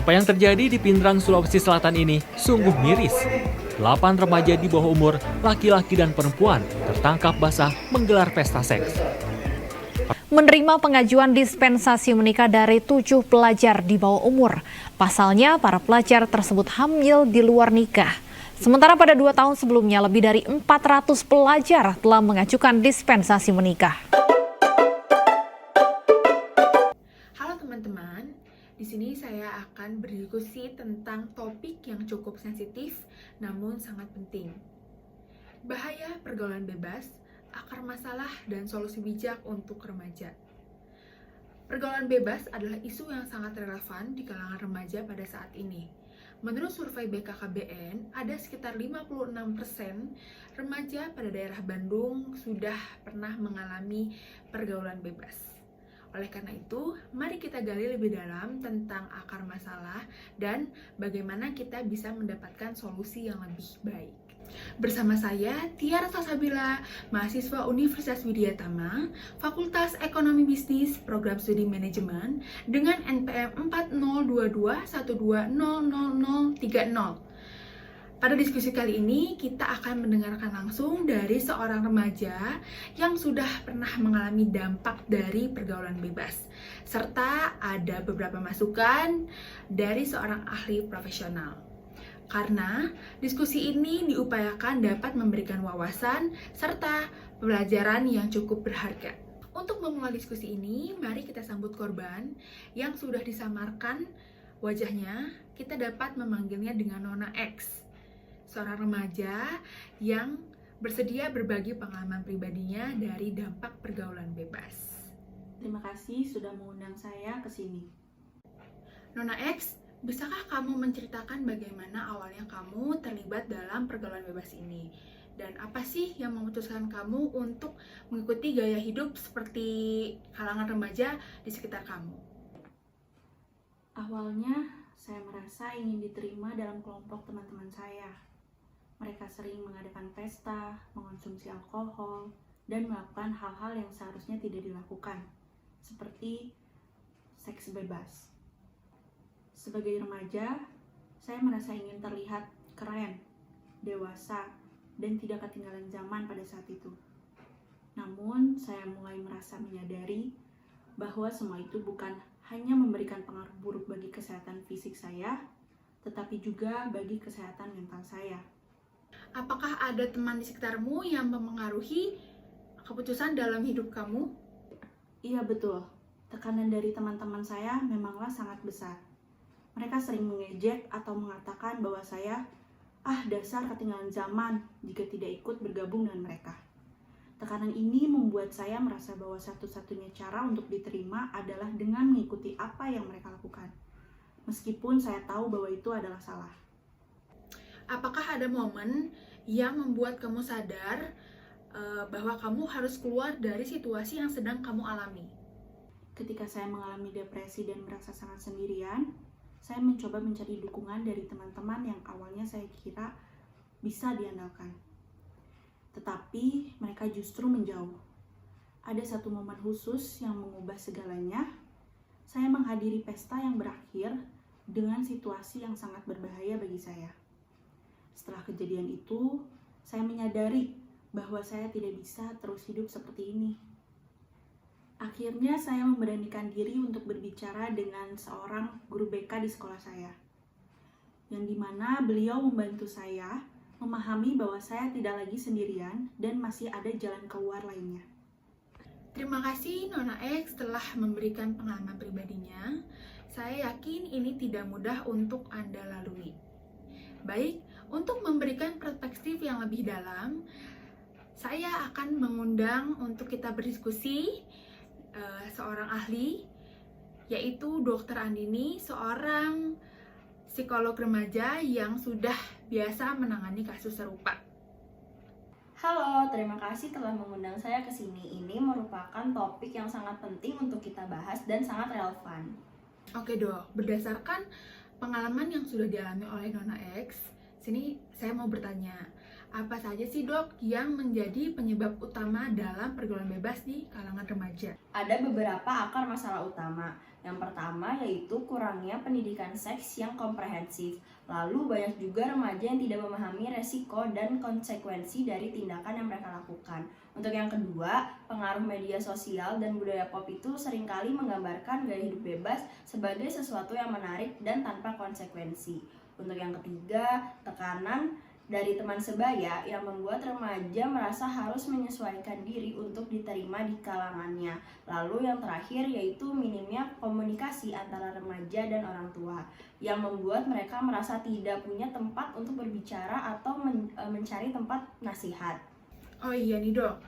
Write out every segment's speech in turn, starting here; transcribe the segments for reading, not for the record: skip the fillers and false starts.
Apa yang terjadi di Pindrang, Sulawesi Selatan ini sungguh miris. 8 remaja di bawah umur, laki-laki dan perempuan, tertangkap basah menggelar pesta seks. Menerima pengajuan dispensasi menikah dari 7 pelajar di bawah umur. Pasalnya, para pelajar tersebut hamil di luar nikah. Sementara pada 2 tahun sebelumnya, lebih dari 400 pelajar telah mengajukan dispensasi menikah. Halo teman-teman, di sini saya akan berdiskusi tentang topik yang cukup sensitif namun sangat penting. Bahaya pergaulan bebas, akar masalah dan solusi bijak untuk remaja. Pergaulan bebas adalah isu yang sangat relevan di kalangan remaja pada saat ini. Menurut survei BKKBN, ada sekitar 56% remaja pada daerah Bandung sudah pernah mengalami pergaulan bebas. Oleh karena itu, mari kita gali lebih dalam tentang akar masalah dan bagaimana kita bisa mendapatkan solusi yang lebih baik. Bersama saya, Tiara Salsabila, mahasiswa Universitas Widya Tama, Fakultas Ekonomi Bisnis, Program Studi Manajemen, dengan NPM 4022120030. Pada diskusi kali ini, kita akan mendengarkan langsung dari seorang remaja yang sudah pernah mengalami dampak dari pergaulan bebas, serta ada beberapa masukan dari seorang ahli profesional. Karena diskusi ini diupayakan dapat memberikan wawasan serta pembelajaran yang cukup berharga. Untuk memulai diskusi ini, mari kita sambut korban yang sudah disamarkan wajahnya. Kita dapat memanggilnya dengan Nona X, seorang remaja yang bersedia berbagi pengalaman pribadinya dari dampak pergaulan bebas. Terima kasih sudah mengundang saya ke sini. Nona X, bisakah kamu menceritakan bagaimana awalnya kamu terlibat dalam pergaulan bebas ini? Dan apa sih yang memutuskan kamu untuk mengikuti gaya hidup seperti kalangan remaja di sekitar kamu? Awalnya, saya merasa ingin diterima dalam kelompok teman-teman saya. Mereka sering mengadakan pesta, mengonsumsi alkohol, dan melakukan hal-hal yang seharusnya tidak dilakukan, seperti seks bebas. Sebagai remaja, saya merasa ingin terlihat keren, dewasa, dan tidak ketinggalan zaman pada saat itu. Namun, saya mulai merasa menyadari bahwa semua itu bukan hanya memberikan pengaruh buruk bagi kesehatan fisik saya, tetapi juga bagi kesehatan mental saya. Apakah ada teman di sekitarmu yang mempengaruhi keputusan dalam hidup kamu? Iya betul, tekanan dari teman-teman saya memanglah sangat besar. Mereka sering mengejek atau mengatakan bahwa saya, dasar ketinggalan zaman jika tidak ikut bergabung dengan mereka. Tekanan ini membuat saya merasa bahwa satu-satunya cara untuk diterima adalah dengan mengikuti apa yang mereka lakukan. Meskipun saya tahu bahwa itu adalah salah. Apakah ada momen yang membuat kamu sadar bahwa kamu harus keluar dari situasi yang sedang kamu alami? Ketika saya mengalami depresi dan merasa sangat sendirian, saya mencoba mencari dukungan dari teman-teman yang awalnya saya kira bisa diandalkan. Tetapi mereka justru menjauh. Ada satu momen khusus yang mengubah segalanya. Saya menghadiri pesta yang berakhir dengan situasi yang sangat berbahaya bagi saya. Setelah kejadian itu, saya menyadari bahwa saya tidak bisa terus hidup seperti ini. Akhirnya saya memberanikan diri untuk berbicara dengan seorang guru BK di sekolah saya, yang dimana beliau membantu saya memahami bahwa saya tidak lagi sendirian dan masih ada jalan keluar lainnya. Terima kasih Nona X telah memberikan pengalaman pribadinya. Saya yakin ini tidak mudah untuk Anda lalui. Baik, untuk memberikan perspektif yang lebih dalam, saya akan mengundang untuk kita berdiskusi seorang ahli, yaitu Dr. Andini, seorang psikolog remaja yang sudah biasa menangani kasus serupa. Halo, terima kasih telah mengundang saya ke sini. Ini merupakan topik yang sangat penting untuk kita bahas dan sangat relevan. Oke Dok, berdasarkan pengalaman yang sudah dialami oleh Nona X, sini saya mau bertanya, Apa saja sih dok yang menjadi penyebab utama dalam pergaulan bebas di kalangan remaja? Ada beberapa akar masalah utama. Yang pertama yaitu kurangnya pendidikan seks yang komprehensif. Lalu banyak juga remaja yang tidak memahami resiko dan konsekuensi dari tindakan yang mereka lakukan. Untuk yang kedua, pengaruh media sosial dan budaya pop itu seringkali menggambarkan gaya hidup bebas sebagai sesuatu yang menarik dan tanpa konsekuensi. Untuk yang ketiga, tekanan dari teman sebaya yang membuat remaja merasa harus menyesuaikan diri untuk diterima di kalangannya. Lalu yang terakhir yaitu minimnya komunikasi antara remaja dan orang tua yang membuat mereka merasa tidak punya tempat untuk berbicara atau mencari tempat nasihat. Oh iya nih dok,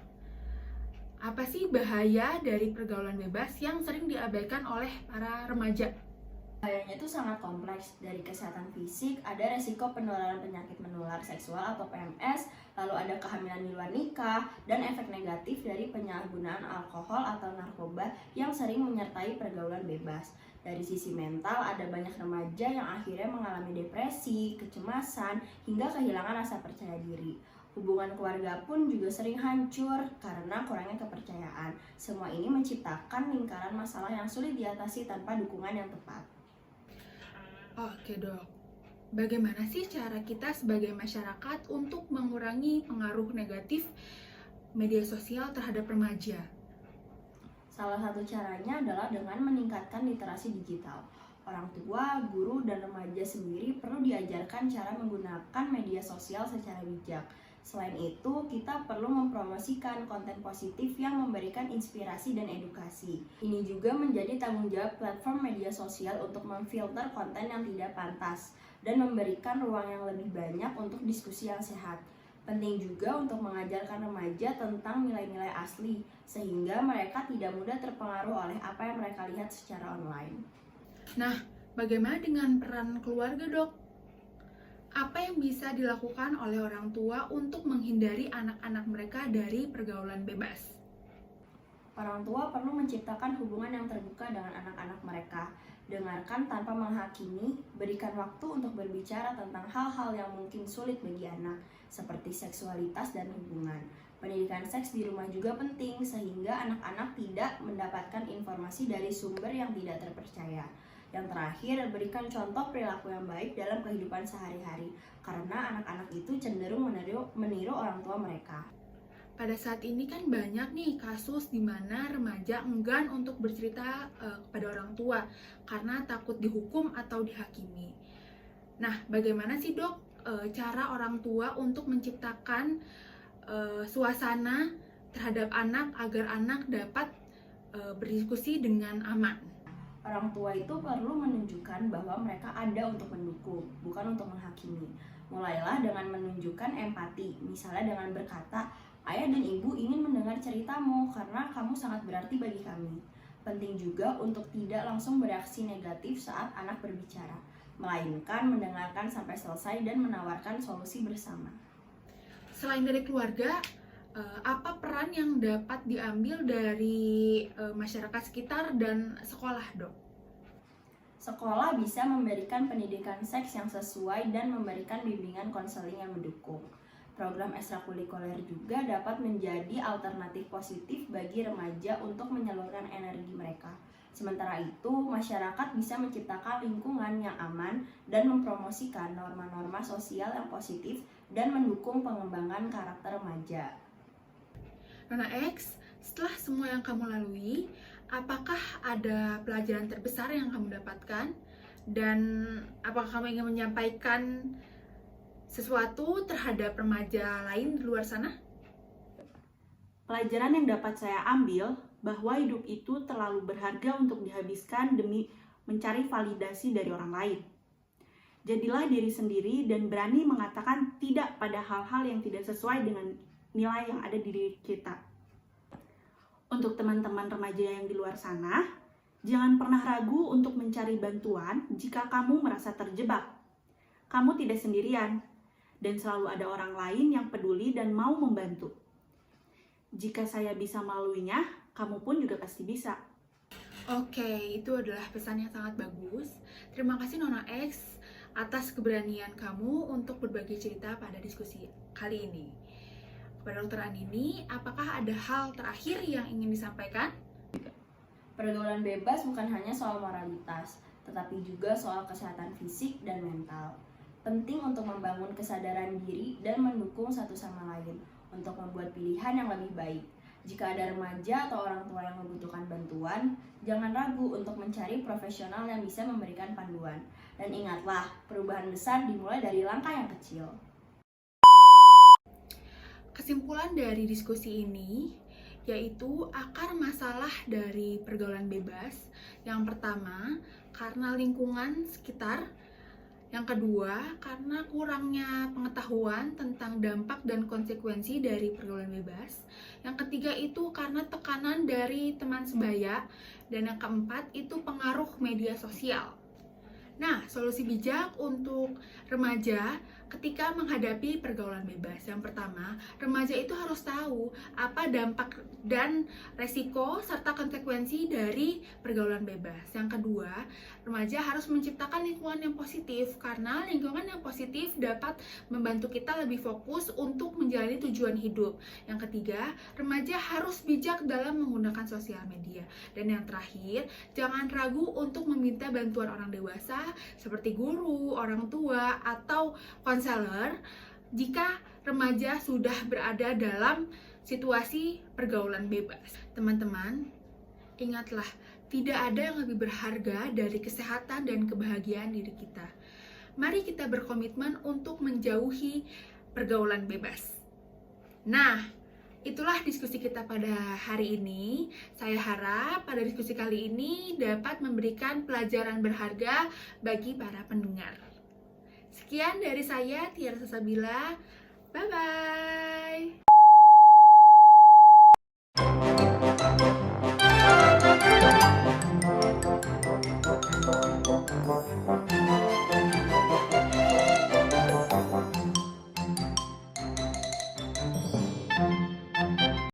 apa sih bahaya dari pergaulan bebas yang sering diabaikan oleh para remaja? Bahayanya itu sangat kompleks, dari kesehatan fisik, ada resiko penularan penyakit menular seksual atau PMS, lalu ada kehamilan di luar nikah, dan efek negatif dari penyalahgunaan alkohol atau narkoba yang sering menyertai pergaulan bebas. Dari sisi mental, ada banyak remaja yang akhirnya mengalami depresi, kecemasan, hingga kehilangan rasa percaya diri. Hubungan keluarga pun juga sering hancur karena kurangnya kepercayaan. Semua ini menciptakan lingkaran masalah yang sulit diatasi tanpa dukungan yang tepat. Oke dok, bagaimana sih cara kita sebagai masyarakat untuk mengurangi pengaruh negatif media sosial terhadap remaja? Salah satu caranya adalah dengan meningkatkan literasi digital. Orang tua, guru, dan remaja sendiri perlu diajarkan cara menggunakan media sosial secara bijak. Selain itu, kita perlu mempromosikan konten positif yang memberikan inspirasi dan edukasi. Ini juga menjadi tanggung jawab platform media sosial untuk memfilter konten yang tidak pantas dan memberikan ruang yang lebih banyak untuk diskusi yang sehat. Penting juga untuk mengajarkan remaja tentang nilai-nilai asli, sehingga mereka tidak mudah terpengaruh oleh apa yang mereka lihat secara online. Nah, bagaimana dengan peran keluarga dok? Apa yang bisa dilakukan oleh orang tua untuk menghindari anak-anak mereka dari pergaulan bebas? Orang tua perlu menciptakan hubungan yang terbuka dengan anak-anak mereka. Dengarkan tanpa menghakimi, berikan waktu untuk berbicara tentang hal-hal yang mungkin sulit bagi anak, seperti seksualitas dan hubungan. Pendidikan seks di rumah juga penting, sehingga anak-anak tidak mendapatkan informasi dari sumber yang tidak terpercaya. Yang terakhir, berikan contoh perilaku yang baik dalam kehidupan sehari-hari, karena anak-anak itu cenderung meniru orang tua mereka. Pada saat ini kan banyak nih kasus di mana remaja enggan untuk bercerita kepada orang tua karena takut dihukum atau dihakimi. Nah, bagaimana sih dok cara orang tua untuk menciptakan suasana terhadap anak agar anak dapat berdiskusi dengan aman? Orang tua itu perlu menunjukkan bahwa mereka ada untuk mendukung, bukan untuk menghakimi. Mulailah dengan menunjukkan empati, misalnya dengan berkata, "Ayah dan ibu ingin mendengar ceritamu karena kamu sangat berarti bagi kami." Penting juga untuk tidak langsung bereaksi negatif saat anak berbicara, melainkan mendengarkan sampai selesai dan menawarkan solusi bersama. Selain dari keluarga, apa peran yang dapat diambil dari masyarakat sekitar dan sekolah, dok? Sekolah bisa memberikan pendidikan seks yang sesuai dan memberikan bimbingan konseling yang mendukung. Program ekstrakurikuler juga dapat menjadi alternatif positif bagi remaja untuk menyalurkan energi mereka. Sementara itu, masyarakat bisa menciptakan lingkungan yang aman dan mempromosikan norma-norma sosial yang positif dan mendukung pengembangan karakter remaja. Nona X, setelah semua yang kamu lalui, apakah ada pelajaran terbesar yang kamu dapatkan? Dan apakah kamu ingin menyampaikan sesuatu terhadap remaja lain di luar sana? Pelajaran yang dapat saya ambil bahwa hidup itu terlalu berharga untuk dihabiskan demi mencari validasi dari orang lain. Jadilah diri sendiri dan berani mengatakan tidak pada hal-hal yang tidak sesuai dengan nilai yang ada di diri kita. Untuk teman-teman remaja yang di luar sana, jangan pernah ragu untuk mencari bantuan jika kamu merasa terjebak. Kamu tidak sendirian, dan selalu ada orang lain yang peduli dan mau membantu. Jika saya bisa melaluinya, kamu pun juga pasti bisa. Oke, itu adalah pesan yang sangat bagus. Terima kasih Nona X atas keberanian kamu untuk berbagi cerita pada diskusi kali ini. Kepada Dr. Anini, apakah ada hal terakhir yang ingin disampaikan? Pergaulan bebas bukan hanya soal moralitas, tetapi juga soal kesehatan fisik dan mental. Penting untuk membangun kesadaran diri dan mendukung satu sama lain untuk membuat pilihan yang lebih baik. Jika ada remaja atau orang tua yang membutuhkan bantuan, jangan ragu untuk mencari profesional yang bisa memberikan panduan. Dan ingatlah, perubahan besar dimulai dari langkah yang kecil. Kesimpulan dari diskusi ini yaitu akar masalah dari pergaulan bebas. Yang pertama, karena lingkungan sekitar. Yang kedua, karena kurangnya pengetahuan tentang dampak dan konsekuensi dari pergaulan bebas. Yang ketiga itu karena tekanan dari teman sebaya. Dan yang keempat itu pengaruh media sosial. Nah, solusi bijak untuk remaja ketika menghadapi pergaulan bebas. Yang pertama, remaja itu harus tahu apa dampak dan resiko serta konsekuensi dari pergaulan bebas. Yang kedua, remaja harus menciptakan lingkungan yang positif karena lingkungan yang positif dapat membantu kita lebih fokus untuk menjalani tujuan hidup. Yang ketiga, remaja harus bijak dalam menggunakan sosial media. Dan yang terakhir, jangan ragu untuk meminta bantuan orang dewasa seperti guru, orang tua, atau konselor jika remaja sudah berada dalam situasi pergaulan bebas. Teman-teman, ingatlah, tidak ada yang lebih berharga dari kesehatan dan kebahagiaan diri kita. Mari kita berkomitmen untuk menjauhi pergaulan bebas. Nah, itulah diskusi kita pada hari ini. Saya harap pada diskusi kali ini dapat memberikan pelajaran berharga bagi para pendengar. Sekian dari saya, Tiara Sasabila. Bye-bye.